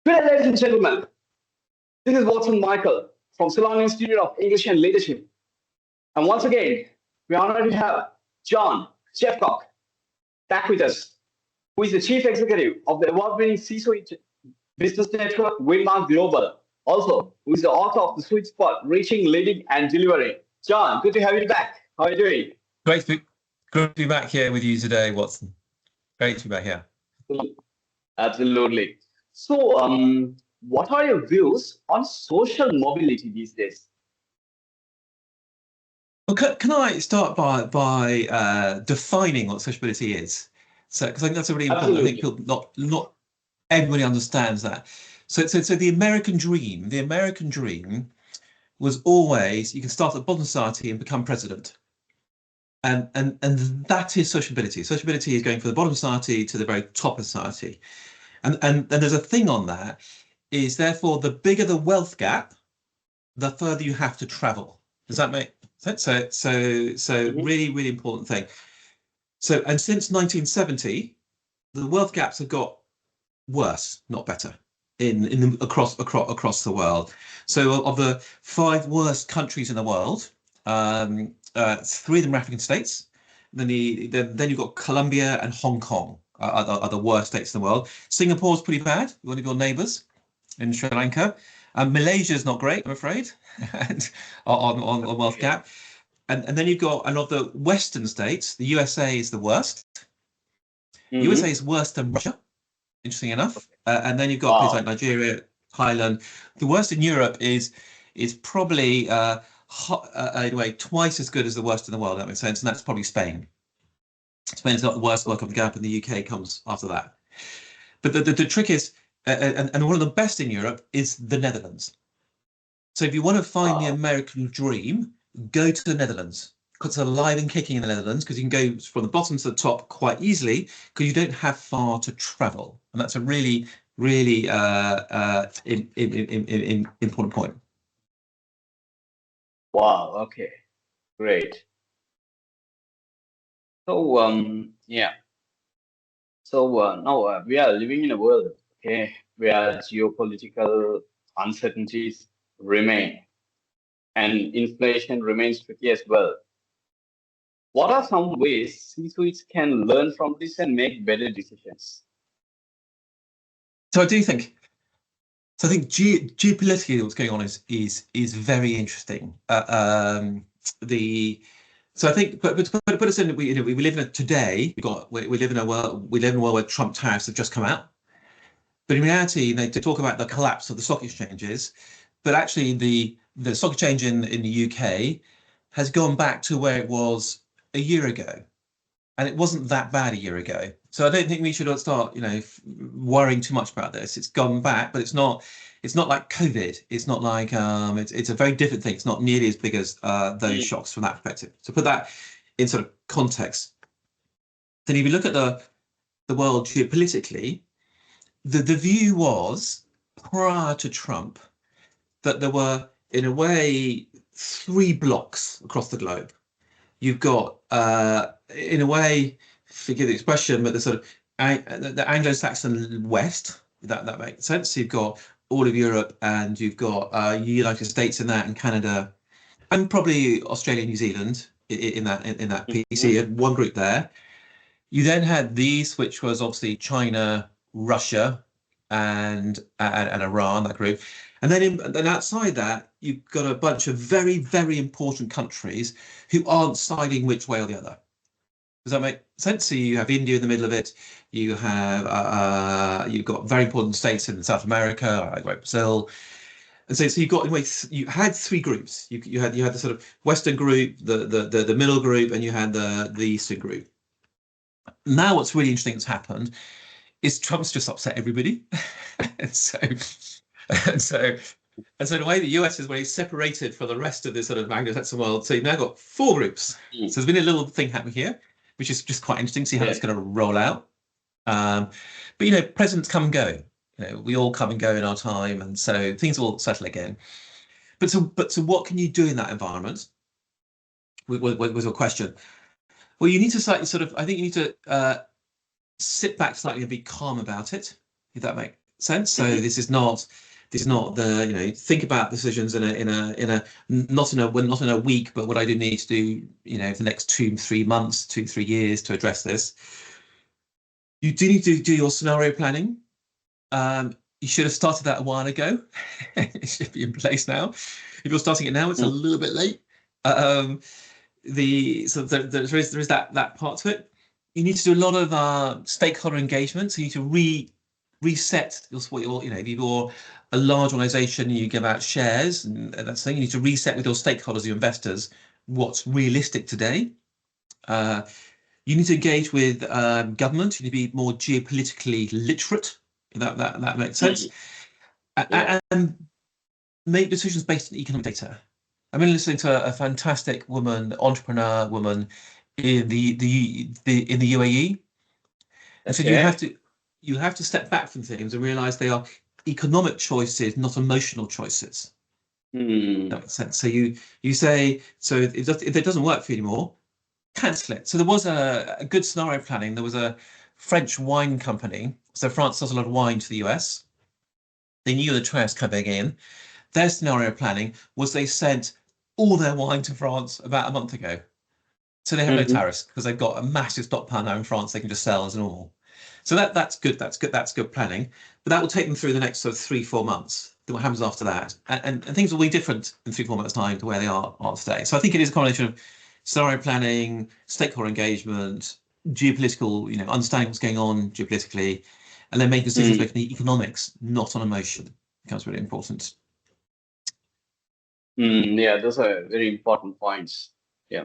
Good day, ladies and gentlemen. This is Watson Michael from Ceylon Institute of English and Leadership. And once again, we are honored to have John Jeffcock back with us, who is the Chief Executive of the award-winning C-Suite business network, Winmark Global. Also, who is the author of The Sweet Spot, Reaching, Leading, and Delivering. John, good to have you back. How are you doing? Great to be back here with you today, Watson. Great to be back here. Absolutely. So, what are your views on social mobility these days? Well, can I start by defining what social mobility is? So, because I think that's a really important. Absolutely. I think not everybody understands that. So the American dream was always you can start at the bottom of society and become president. And that is social mobility. Social mobility is going from the bottom of society to the very top of society. And there's a thing on that is therefore the bigger the wealth gap, the further you have to travel. Does that make sense? So really, really important thing. So, and since 1970, the wealth gaps have got worse, not better, across the world. So of the 5 worst countries in the world, 3 of them are African states. Then you've got Colombia and Hong Kong are the worst states in the world. Singapore's pretty bad, one of your neighbours in Sri Lanka. Malaysia's not great, I'm afraid, and on wealth gap. And then you've got, and of the Western states, the USA is the worst. USA is worse than Russia, interesting enough. And then you've got places like Nigeria, Thailand. The worst in Europe is probably anyway twice as good as the worst in the world. That makes sense, and that's probably Spain. Spain's not the worst wealth gap, and the UK comes after that. But the trick is, and one of the best in Europe is the Netherlands. So if you want to find the American dream, go to the Netherlands. It's alive and kicking in the Netherlands because you can go from the bottom to the top quite easily because you don't have far to travel, and that's a really, really important point. Wow. Okay. Great. So yeah. So now we are living in a world, okay, where geopolitical uncertainties remain and inflation remains tricky as well. What are some ways C-suites can learn from this and make better decisions? So I think geopolitically what's going on is very interesting. So I think, but to put us in, we live in today. We live in a world where Trump tariffs have just come out. But in reality, they talk about the collapse of the stock exchanges, but actually the stock exchange in the UK has gone back to where it was a year ago, and it wasn't that bad a year ago. So I don't think we should start worrying too much about this. It's gone back, but it's not like COVID. It's not like it's a very different thing. It's not nearly as big as those shocks from that perspective. So put that in sort of context. Then if you look at the world geopolitically, the view was prior to Trump that there were, in a way, 3 blocks across the globe. You've got, in a way, forgive the expression, but the sort of the Anglo-Saxon West. That makes sense. So you've got all of Europe, and you've got United States in that, and Canada, and probably Australia, New Zealand in that piece. You had one group there. You then had these, which was obviously China, Russia, and Iran, that group. And then outside that, you've got a bunch of very, very important countries who aren't siding which way or the other. Does that make sense? So you have India in the middle of it. You have you've got very important states in South America, like Brazil. And so you had 3 groups. You had the sort of Western group, the middle group, and you had the Eastern group. Now, what's really interesting that's happened is Trump's just upset everybody, and so the way the US is, where he's separated from the rest of the sort of Anglo-Saxon world, so you've now got 4 groups. So there's been a little thing happening here, which is just quite interesting to see how it's going to roll out. But presidents come and go. We all come and go in our time, and so things will settle again. But so what can you do in that environment? Was a question. Well, you need to I think you need to sit back slightly and be calm about it, if that makes sense. So this is not the think about decisions in a not in a week, but what I do need to do for the next 2-3 months, 2-3 years to address this. You do need to do your scenario planning. You should have started that a while ago. It should be in place now. If you're starting it now, it's a little bit late. There is that part to it. You need to do a lot of stakeholder engagement. So you need to reset if you're a large organization, you give out shares and that's thing. You need to reset with your stakeholders, your investors, what's realistic today. You need to engage with government. You need to be more geopolitically literate. That makes sense. And make decisions based on economic data. I've been listening to a fantastic entrepreneur woman in the UAE. And so you have to step back from things and realize they are economic choices, not emotional choices. That makes sense. So you say, so if it doesn't work for you anymore, cancel it. So there was a good scenario planning. There was a French wine company. So France sells a lot of wine to the US. They knew the tariffs coming in. Their scenario planning was they sent all their wine to France about a month ago. So they have no tariffs because they've got a massive stockpile now in France they can just sell as normal. So that's good. That's good planning. But that will take them through the next sort of 3-4 months. Then what happens after that? And things will be different in 3-4 months' time to where they are today. So I think it is a combination of scenario planning, stakeholder engagement, geopolitical, understanding what's going on geopolitically, and then making decisions based on the economics, not on emotion. It becomes really important. Yeah, those are very important points. Yeah.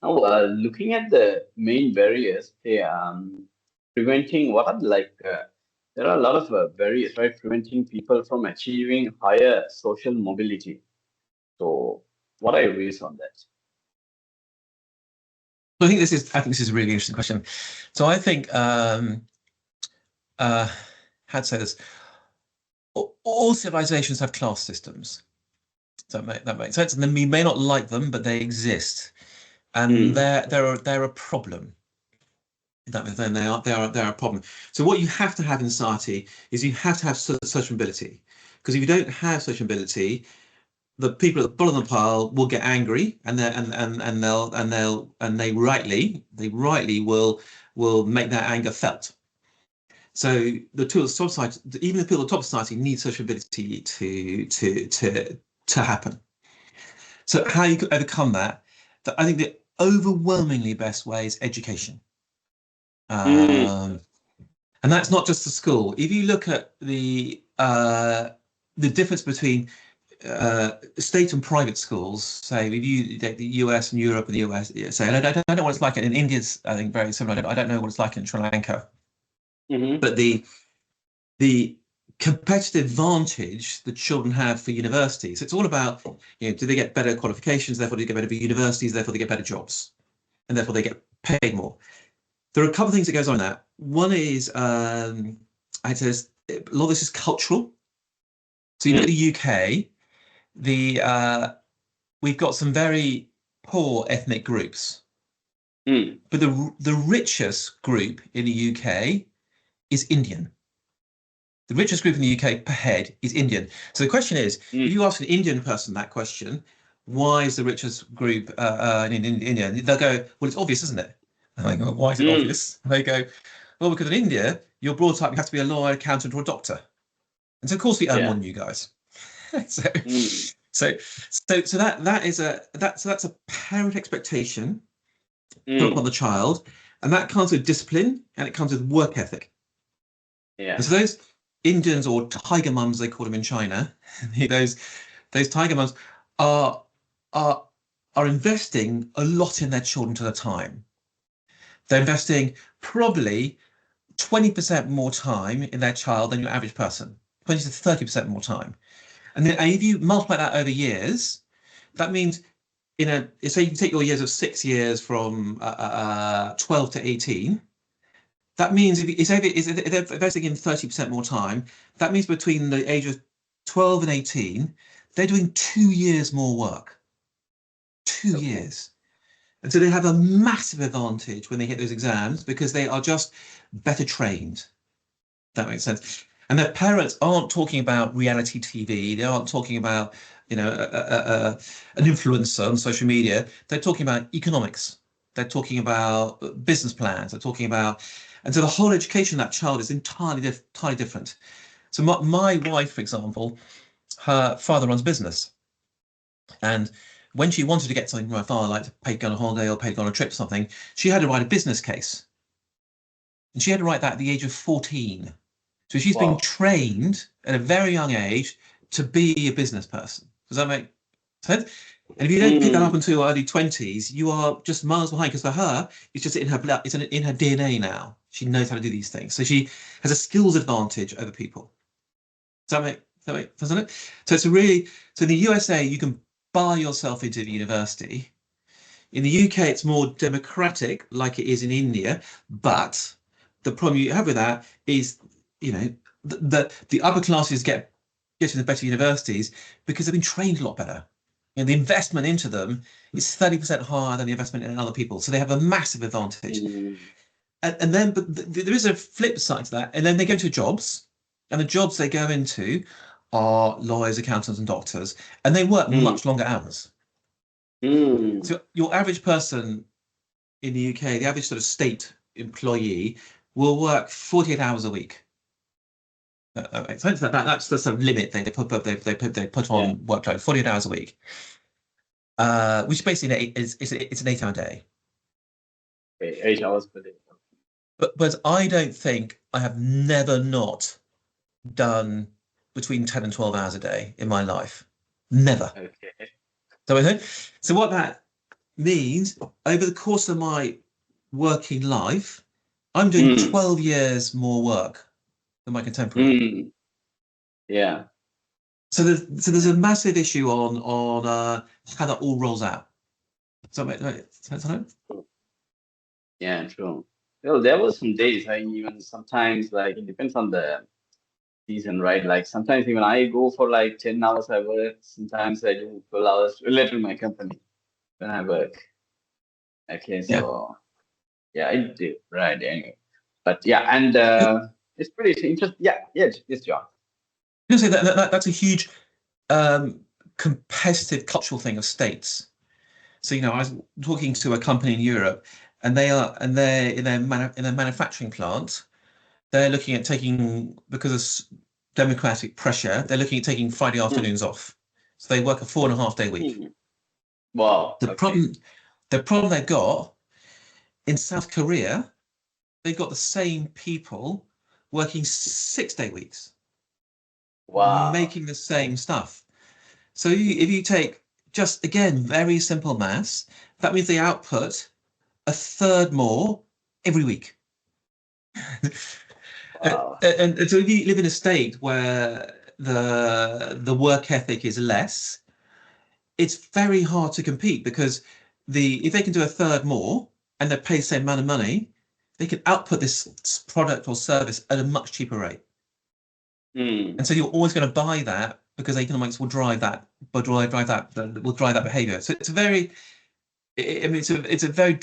Now, looking at the main barriers, preventing what are there are a lot of barriers, right? Preventing people from achieving higher social mobility. So, what are your views on that? I think this is a really interesting question. So I think how to say this? All civilizations have class systems. That makes sense. And then we may not like them, but they exist, and they're a problem. Then they are a problem. So what you have to have in society is you have to have social mobility, because if you don't have social mobility, the people at the bottom of the pile will get angry, and they rightly will make that anger felt. So the people at the top society, even the people at the top society, need social mobility to happen. So how you could overcome that? I think the overwhelmingly best way is education. And that's not just the school. If you look at the difference between state and private schools, say if you take the US and Europe and the US, say, and I don't know what it's like in India's, I think very similar. I don't know what it's like in Sri Lanka, but the competitive advantage that children have for universities, it's all about, do they get better qualifications, therefore they get better universities, therefore they get better jobs, and therefore they get paid more. There are a couple of things that goes on in that. One is, I'd say a lot of this is cultural. So you look at the UK, we've got some very poor ethnic groups, but the richest group in the UK is Indian. The richest group in the UK per head is Indian. So the question is, if you ask an Indian person that question, why is the richest group in India? They'll go, well, it's obvious, isn't it? And I go, well, why is it obvious? And they go, well, because in India, you're brought up, you have to be a lawyer, accountant, or a doctor. And so, of course, we earn more than you guys. So that's a parent expectation put upon the child, and that comes with discipline and it comes with work ethic. Yeah. And so those Indians, or tiger mums, they call them in China, those tiger mums are investing a lot in their children to the time. They're investing probably 20% more time in their child than your average person, 20 to 30% more time. And then if you multiply that over years, that means so you can take your years of 6 years from 12 to 18. That means if they're investing in 30% more time, that means between the age of 12 and 18, they're doing 2 years more work. 2 years. And so they have a massive advantage when they hit those exams because they are just better trained. That makes sense. And their parents aren't talking about reality TV. They aren't talking about, you know, an influencer on social media. They're talking about economics. They're talking about business plans. They're talking about, and so the whole education of that child is entirely different. So my wife, for example, her father runs business, and when she wanted to get something from her father, like to pay to go on a holiday or pay to go on a trip or something, she had to write a business case, and she had to write that at the age of 14. So she's been trained at a very young age to be a business person. Does that make sense? And if you don't pick that up until your early 20s, you are just miles behind, because for her, it's just in her blood, it's in her DNA now. She knows how to do these things. So she has a skills advantage over people. Does that make doesn't it? So it's a really, so in the USA, you can buy yourself into the university. In the UK, it's more democratic, like it is in India. But the problem you have with that is, you know, the upper classes get to the better universities because they've been trained a lot better. And the investment into them is 30% higher than the investment in other people. So they have a massive advantage. And then, but there is a flip side to that. And then they go into jobs, and the jobs they go into are lawyers, accountants, and doctors, and they work much longer hours. So your average person in the UK, the average sort of state employee, will work 48 hours a week. That's the sort of limit they put on workload, 48 hours a week, which basically it's an 8-hour day. 8 hours per day. But I don't think I have never not done between 10 and 12 hours a day in my life. Never. Okay. So what that means, over the course of my working life, I'm doing 12 years more work than my contemporary. Yeah. So there's a massive issue on how that all rolls out. Does that make sense? Yeah, true. Well, there were some days I even sometimes, like, it depends on the season, right? Like sometimes even I go for like 10 hours I work. Sometimes I do 12 hours related to my company when I work. Okay, so yeah, I do. Right, anyway. But yeah, and it's pretty interesting. Yeah, yes, John. I was going to say that's a huge competitive cultural thing of states. So, you know, I was talking to a company in Europe, and they're in their manufacturing plant. They're looking at taking, because of democratic pressure, they're looking at taking Friday afternoons off. So they work a 4.5-day week. Wow. The problem they've got in South Korea, they've got the same people working 6-day weeks. Wow. Making the same stuff. So if you take, just again, very simple maths, that means they output a third more every week. Wow. And so if you live in a state where the work ethic is less, it's very hard to compete, because if they can do a third more and they're paid the same amount of money, they can output this product or service at a much cheaper rate. And so you're always going to buy that, because economics will drive that, will drive that behavior. So it's a very, I mean, it's a very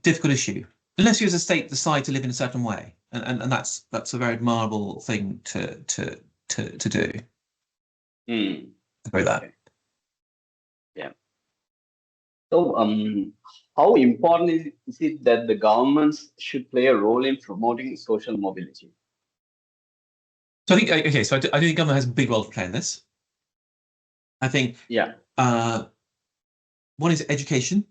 difficult issue, unless you as a state decide to live in a certain way, and that's a very admirable thing to do. About that. Yeah. So how important is it that the governments should play a role in promoting social mobility? So I think, okay, so I think the government has a big role to play in this. I think one is education.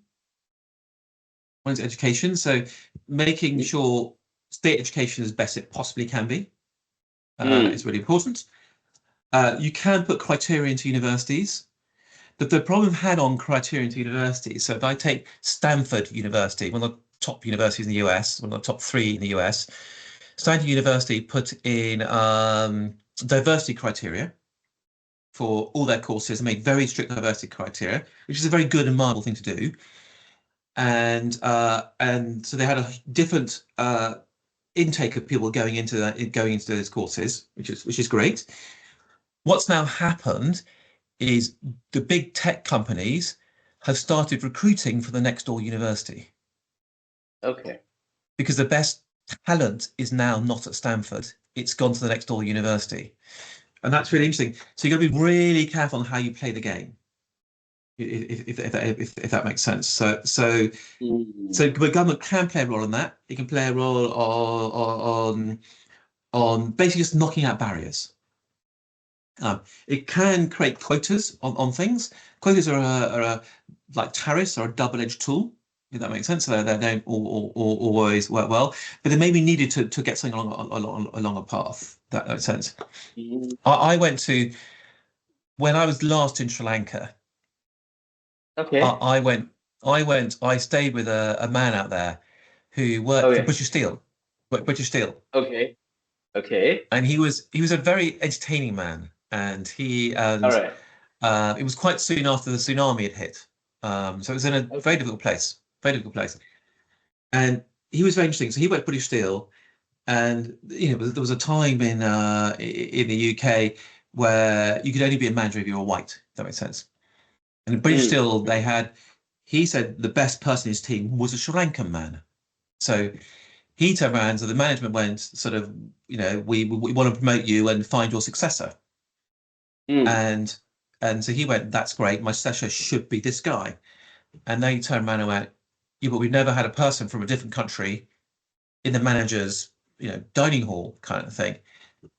So making sure state education is best it possibly can be is really important. You can put criteria into universities. But the problem I've had on criteria into universities, so if I take Stanford University, one of the top universities in the US, one of the top 3 in the US, Stanford University put in diversity criteria for all their courses, and made very strict diversity criteria, which is a very good and admirable thing to do. And so they had a different intake of people going into those courses, which is great. What's now happened is the big tech companies have started recruiting for the next door university. Okay. Because the best talent is now not at Stanford, it's gone to the next door university. And that's really interesting. So you've got to be really careful on how you play the game, if that makes sense. So the government can play a role in that. It can play a role on basically just knocking out barriers. It can create quotas on things. Quotas are like tariffs are a double-edged tool, if that makes sense. So they don't always work well, but they may be needed to get something along a path. That makes sense. I went to, when I was last in Sri Lanka. Okay. I stayed with a man out there who worked for British Steel. Okay. Okay. And he was a very entertaining man, and All right. it was quite soon after the tsunami had hit. So it was in a very difficult place, And he was very interesting. So he worked British Steel, and there was a time in the UK where you could only be a manager if you were white. If that makes sense. And in British Steel, he said the best person in his team was a Sri Lankan man. So he turned around, so the management went sort of, we want to promote you and find your successor. And so he went, that's great, my successor should be this guy. And they turned around and went, yeah, but we've never had a person from a different country in the manager's, dining hall kind of thing.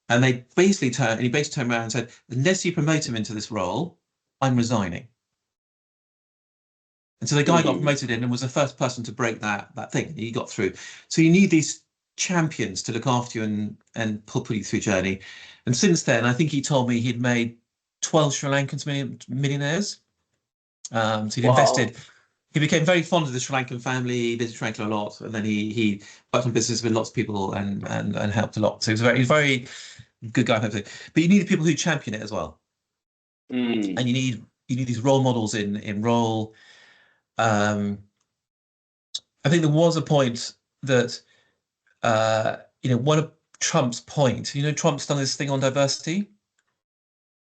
And he basically turned around and said, unless you promote him into this role, I'm resigning. And so the guy got promoted in and was the first person to break that thing. He got through. So you need these champions to look after you and put you through journey. And since then, I think he told me he'd made 12 Sri Lankans millionaires. So he'd invested. He became very fond of the Sri Lankan family, visited Sri Lanka a lot, and then he worked on business with lots of people and helped a lot. So he was a very good guy. But you need people who champion it as well. And you need these role models in role. I think there was a point that, one of Trump's point, Trump's done this thing on diversity.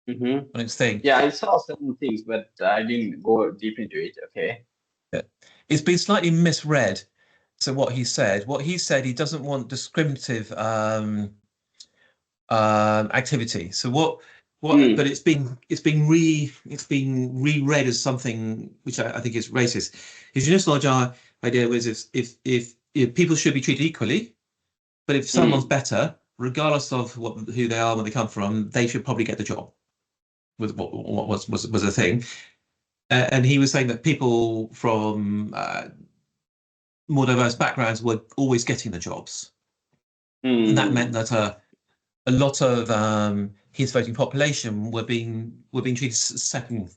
On its thing. Yeah, I saw certain things, but I didn't go deep into it. Okay. Yeah. It's been slightly misread. So what he said, he doesn't want discriminative activity. So what? But it's been reread as something which I think is racist. His initial idea was if people should be treated equally, but if someone's better, regardless of who they are, where they come from, they should probably get the job. Was what was a thing, and he was saying that people from more diverse backgrounds were always getting the jobs, and that meant that a lot of his voting population were being treated second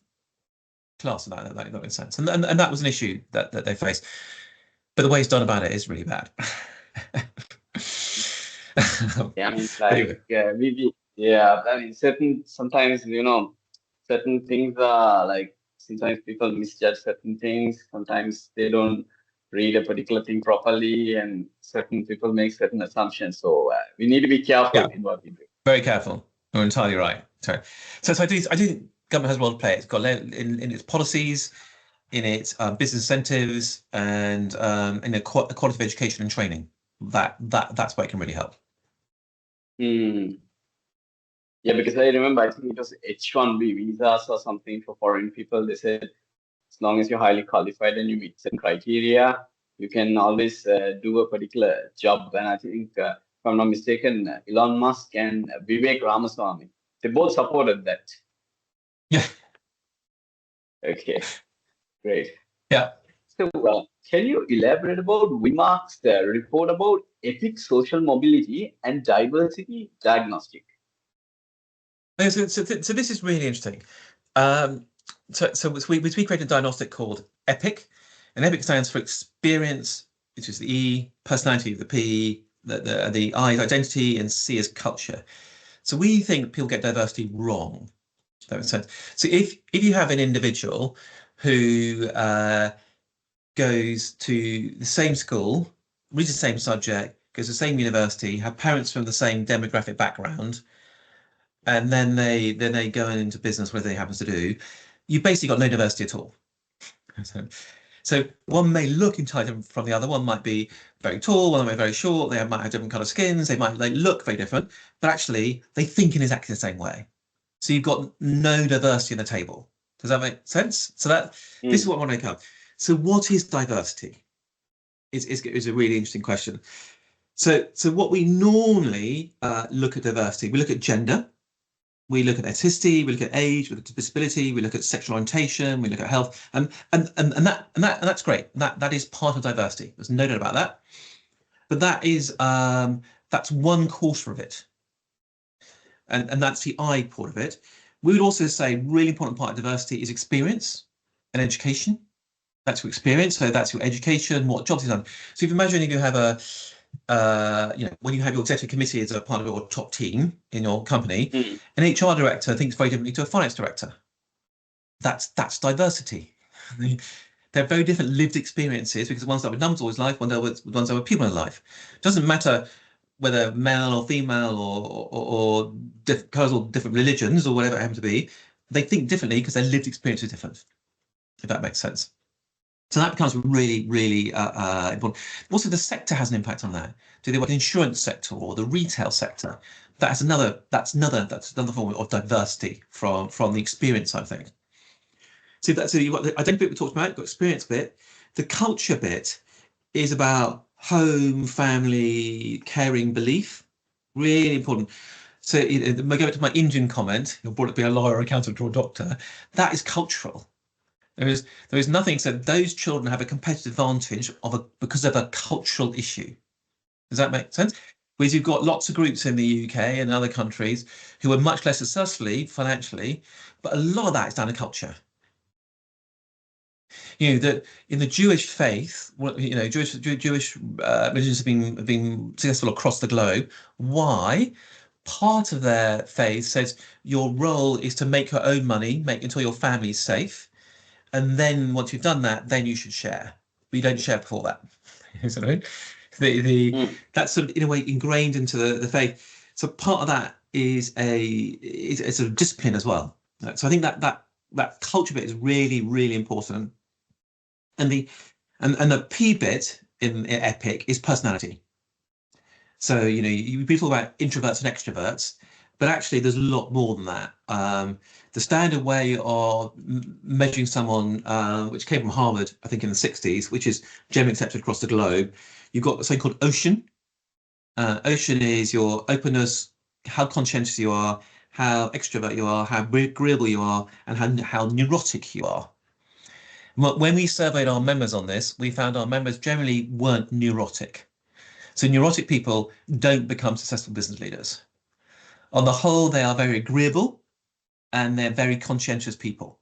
class. That makes sense, and that was an issue that they faced. But the way he's done about it is really bad. Yeah, I mean, I mean, sometimes certain things are like, sometimes people misjudge certain things. Sometimes they don't read a particular thing properly, and certain people make certain assumptions. So we need to be careful in what we do. Very careful. You're entirely right. Sorry. So I do think government has a role to play. It's got in its policies, in its business incentives, and in the quality of education and training. That's where it can really help. Yeah, because I remember, I think it was H-1B visas or something for foreign people. They said, as long as you're highly qualified and you meet certain criteria, you can always do a particular job. And I think, if I'm not mistaken, Elon Musk and Vivek Ramaswamy, they both supported that. Yeah. Okay, great. Yeah. So, can you elaborate about Winmark's report about epic social mobility and diversity diagnostic? So this is really interesting. So we created a diagnostic called EPIC, and EPIC stands for experience, which is the E, personality, the P, the I is identity, and C is culture. So we think people get diversity wrong. That makes sense. So if you have an individual who goes to the same school, reads the same subject, goes to the same university, have parents from the same demographic background, and then they go into business, whatever they happen to do, you've basically got no diversity at all. So one may look entirely from the other. One might be very tall, one might be very short. They might have different colour skins. They look very different, but actually they think in exactly the same way. So you've got no diversity in the table. Does that make sense? So this is what I want to make up. So what is diversity? Is a really interesting question. So what we normally look at diversity, we look at gender, we look at ethnicity, we look at age, we look at disability, we look at sexual orientation, we look at health, and that's great. That is part of diversity. There's no doubt about that. But that is that's one quarter of it, and that's the I part of it. We would also say really important part of diversity is experience and education. That's your experience, so that's your education, what jobs you've done. So if you imagine you have a when you have your executive committee as a part of your top team in your company, an HR director thinks very differently to a finance director. That's diversity. They're very different lived experiences, because one's with numbers all his life, one's with people in life. It doesn't matter whether male or female or different religions or whatever it happens to be. They think differently because their lived experience is different, if that makes sense. So that becomes really, really important. Also, the sector has an impact on that. Do they want the insurance sector or the retail sector? That's another form of diversity from the experience side of things. So you've got the identity bit we talked about, you've got experience bit. The culture bit is about home, family, caring, belief. Really important. So I go back to my Indian comment, you're brought up to be a lawyer, accountant, or a doctor. That is cultural. There is nothing said those children have a competitive advantage because of a cultural issue. Does that make sense? Whereas you've got lots of groups in the UK and other countries who are much less successfully financially, but a lot of that is down to culture. You know, that in the Jewish faith, you know, Jewish religions have been successful across the globe. Why? Part of their faith says your role is to make your own money, make until your family's safe. And then once you've done that, then you should share. But you don't share before that. You know what I mean? That's sort of in a way ingrained into the faith. So part of that is a sort of discipline as well. So I think that culture bit is really, really important. And the P bit in EPIC is personality. So you know, we talk about introverts and extroverts, but actually there's a lot more than that. The standard way of measuring someone, which came from Harvard, I think in the 60s, which is generally accepted across the globe, you've got something called OCEAN. OCEAN is your openness, how conscientious you are, how extrovert you are, how agreeable you are, and how neurotic you are. When we surveyed our members on this, we found our members generally weren't neurotic. So neurotic people don't become successful business leaders. On the whole, they are very agreeable and they're very conscientious people.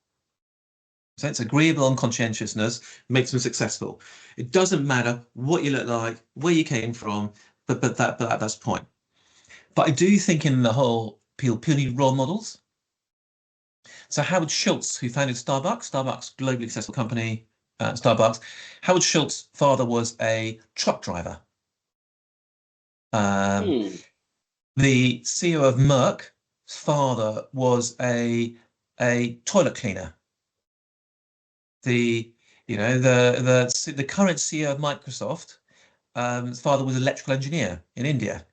So it's agreeable and conscientiousness makes them successful. It doesn't matter what you look like, where you came from, but that's the point. But I do think in the whole, people need role models. So Howard Schultz, who founded Starbucks, globally successful company, Starbucks. Howard Schultz's father was a truck driver. The CEO of Merck's father was a toilet cleaner. The current CEO of Microsoft, his father was an electrical engineer in India.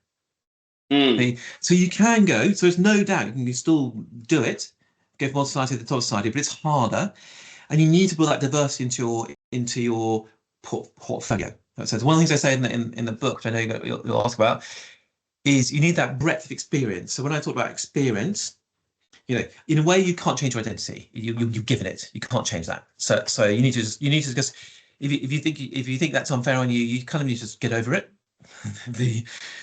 So you can go. So there's no doubt you can still do it, go from one society to the other society, but it's harder, and you need to build that diversity into your portfolio. So one of the things I say in the book, which I know you'll ask about, is you need that breadth of experience. So when I talk about experience, you know, in a way you can't change your identity. You've given it. You can't change that. So you need to just if you think that's unfair on you, you kind of need to just get over it.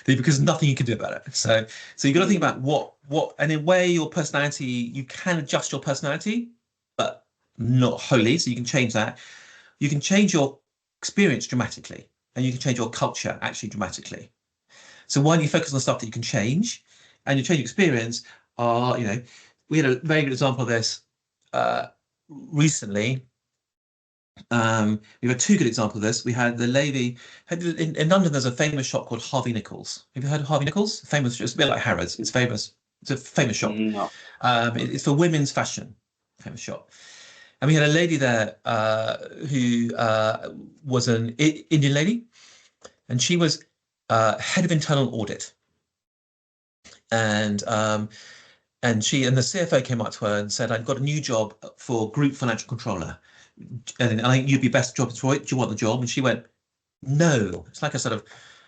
Because nothing you can do about it. So you got to think about what and in a way your personality, you can adjust your personality, but not wholly. So you can change that. You can change your experience dramatically, and you can change your culture actually dramatically. So why don't you focus on the stuff that you can change, and you change your experience? We had a very good example of this recently. We've had two good examples of this. We had the lady in London. There's a famous shop called Harvey Nichols. Have you heard of Harvey Nichols? Famous, it's a bit like Harrods. It's famous. It's a famous shop. No. It's for women's fashion. Famous shop. And we had a lady there who was an Indian lady, and she was head of internal audit. And and the CFO came up to her and said, "I've got a new job for group financial controller, and I think you'd be best job for it. Do you want the job?" And she went, "No." It's like a sort of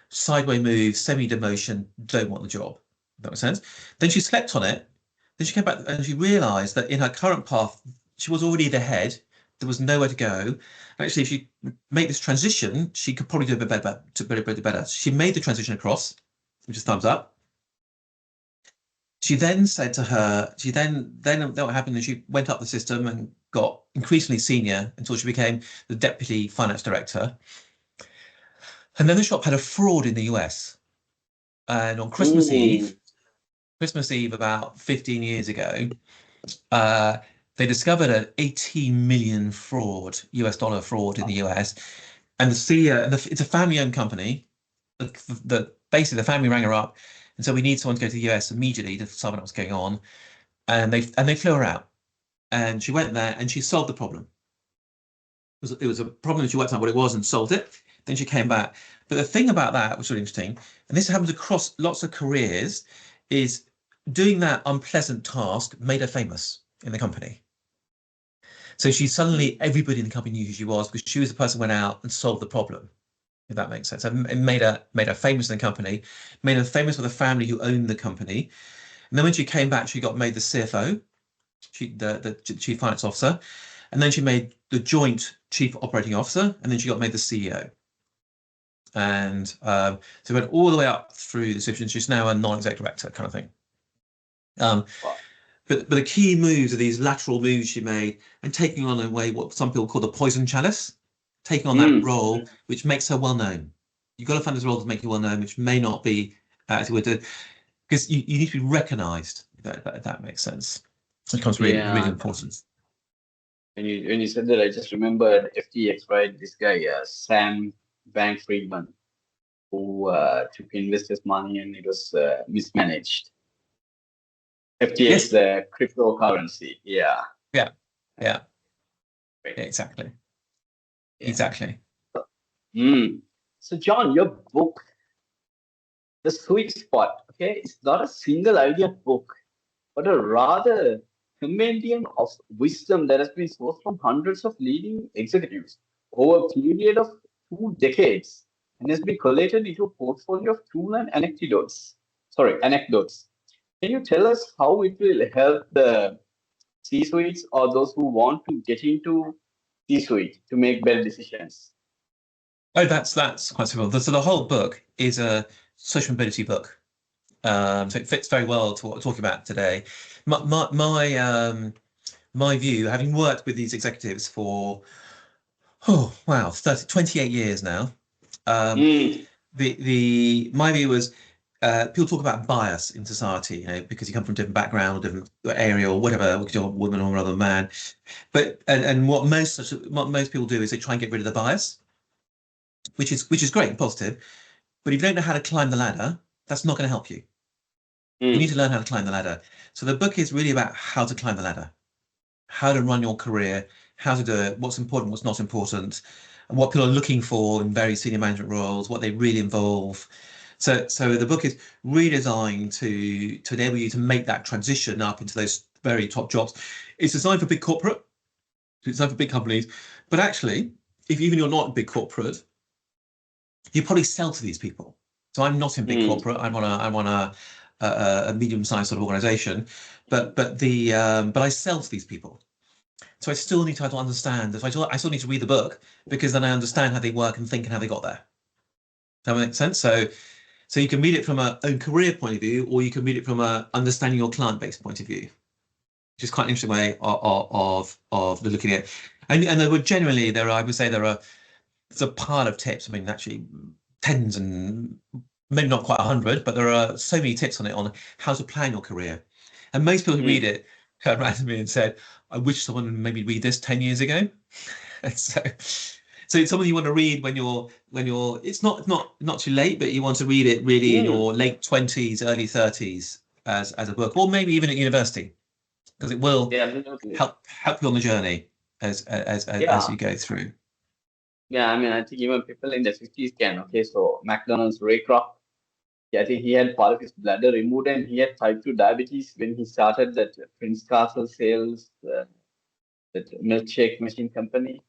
sideways move, semi-demotion, don't want the job. That makes sense. Then she slept on it. Then she came back and she realized that in her current path, she was already the head. There was nowhere to go. And actually, if she made this transition, she could probably do a bit better. She made the transition across, which is thumbs up. She then said to her, then what happened is she went up the system and got increasingly senior until she became the deputy finance director. And then the shop had a fraud in the US. And on Christmas Eve about 15 years ago, they discovered an 18 million US dollar fraud in the US. And the CEO, it's a family-owned company. Basically, the family rang her up and said, "We need someone to go to the US immediately to find out what's going on." And they flew her out. And she went there and she solved the problem. It was a problem that she worked out what it was and solved it. Then she came back. But the thing about that, which was really interesting, and this happens across lots of careers, is doing that unpleasant task made her famous in the company. So everybody in the company knew who she was because she was the person who went out and solved the problem, if that makes sense. And it made her famous in the company, made her famous with the family who owned the company. And then when she came back, she got made the CFO, the chief finance officer, and then she made the joint chief operating officer, and then she got made the CEO. And so went all the way up through the situation. She's now a non-exec director kind of thing. But the key moves are these lateral moves she made and taking on a way what some people call the poison chalice, taking on that role, which makes her well known. You've got to find this role to make you well known, which may not be because you need to be recognized, if that makes sense. It becomes really important. When you said that, I just remembered FTX, right? This guy, Sam Bankman-Fried, who took investors' money and it was mismanaged. FTX, the cryptocurrency. Yeah, exactly. So John, your book, The Sweet Spot, okay, it's not a single idea book, but a rather compendium of wisdom that has been sourced from hundreds of leading executives over a period of 2 decades and has been collated into a portfolio of tools and anecdotes. Can you tell us how it will help the C-suites or those who want to get into C-suite to make better decisions? Oh, that's quite simple. So the whole book is a social mobility book. So it fits very well to what we're talking about today. My view, having worked with these executives for 28 years now, my view was people talk about bias in society, because you come from a different background or different area or whatever, because you're a woman or rather a man. But and what most people do is they try and get rid of the bias, which is great and positive. But if you don't know how to climb the ladder, that's not going to help you. You need to learn how to climb the ladder. So the book is really about how to climb the ladder, how to run your career, how to do it, what's important, what's not important, and what people are looking for in very senior management roles, what they really involve. So the book is really designed to enable you to make that transition up into those very top jobs. It's designed for big corporate, it's designed for big companies, but actually, if even you're not a big corporate, you probably sell to these people. So I'm not in big corporate. I'm on a medium-sized sort of organization, but I sell to these people. So I still need to understand that. I still need to read the book because then I understand how they work and think and how they got there. Does that make sense? So you can read it from a own career point of view, or you can read it from a understanding your client base point of view, which is quite an interesting way of looking at it. And there were generally there's a pile of tips. I mean, actually, tens and maybe not quite 100, but there are so many tips on it on how to plan your career. And most people who read it turned around to me and said, "I wish someone would maybe read this 10 years ago." So it's something you want to read when you're it's not too late, but you want to read it really in your late 20s, early 30s as a book, or maybe even at university, because it will help you on the journey. as you go through. Yeah, I mean, I think even people in the 50s can. Okay, so McDonald's, Ray Kroc, yeah, I think he had part of his bladder removed and he had type 2 diabetes when he started that Prince Castle sales, that milkshake machine company.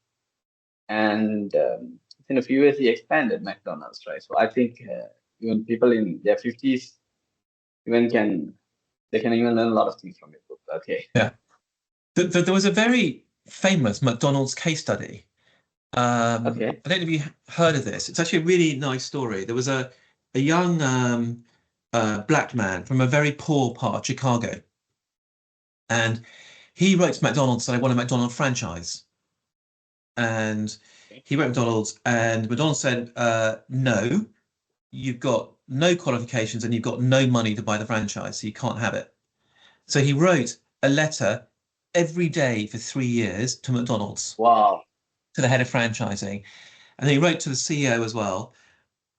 And in a few years, he expanded McDonald's, right? So I think even people in their 50s even they can even learn a lot of things from your book. Okay. Yeah. There was a very famous McDonald's case study. I don't know if you heard of this. It's actually a really nice story. There was a young black man from a very poor part of Chicago, and he wrote to McDonald's and said, "I want a McDonald's franchise." And he wrote McDonald's, and McDonald's said, "No, you've got no qualifications and you've got no money to buy the franchise, so you can't have it." So he wrote a letter every day for 3 years to McDonald's. Wow. To the head of franchising. And then he wrote to the CEO as well.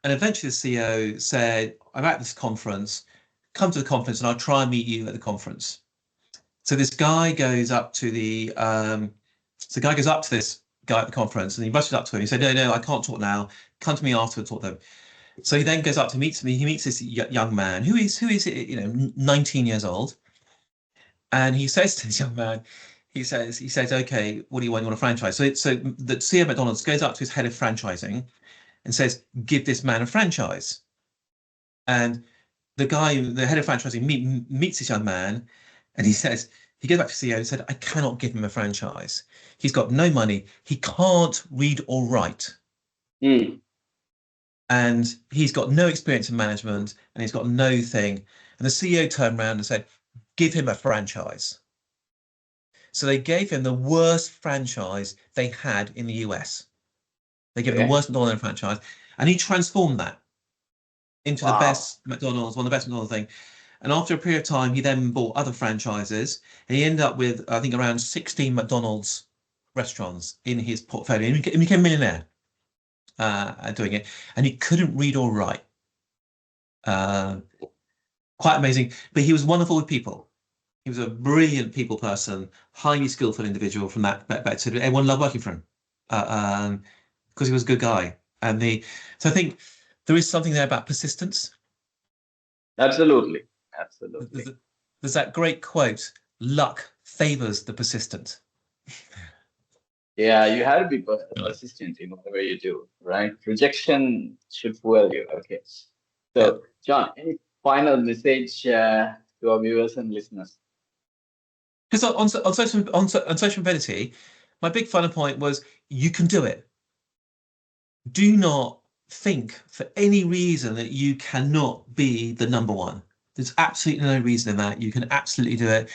And eventually the CEO said, "I'm at this conference, come to the conference and I'll try and meet you at the conference." So this guy goes up to this guy at the conference and he rushes up to him. He said, no, I can't talk now. Come to me afterwards, talk to them. So he then goes up to meet me. He meets this young man who is 19 years old. And he says to this young man, he says, "Okay, what do you want? You want a franchise?" So the CEO of McDonald's goes up to his head of franchising and says, "Give this man a franchise." And the head of franchising meets this young man, and he goes back to the CEO and said, "I cannot give him a franchise. He's got no money. He can't read or write. And he's got no experience in management, and he's got no thing." And the CEO turned around and said, "Give him a franchise." So they gave him the worst franchise they had in the US. They gave him the worst McDonald's franchise, and he transformed that into the best McDonald's, one of the best McDonald's thing. And after a period of time, he then bought other franchises, and he ended up with, I think, around 16 McDonald's restaurants in his portfolio. And he became a millionaire doing it, and he couldn't read or write. Quite amazing, but he was wonderful with people. He was a brilliant people person, highly skillful individual from that perspective. Everyone loved working for him because he was a good guy. So I think there is something there about persistence. Absolutely. There's that great quote, "Luck favors the persistent." Yeah, you have to be persistent in whatever you do, right? Rejection should fuel you. Okay. So, John, any final message to our viewers and listeners? Because on social mobility, my big final point was you can do it. Do not think for any reason that you cannot be the number one. There's absolutely no reason in that. You can absolutely do it.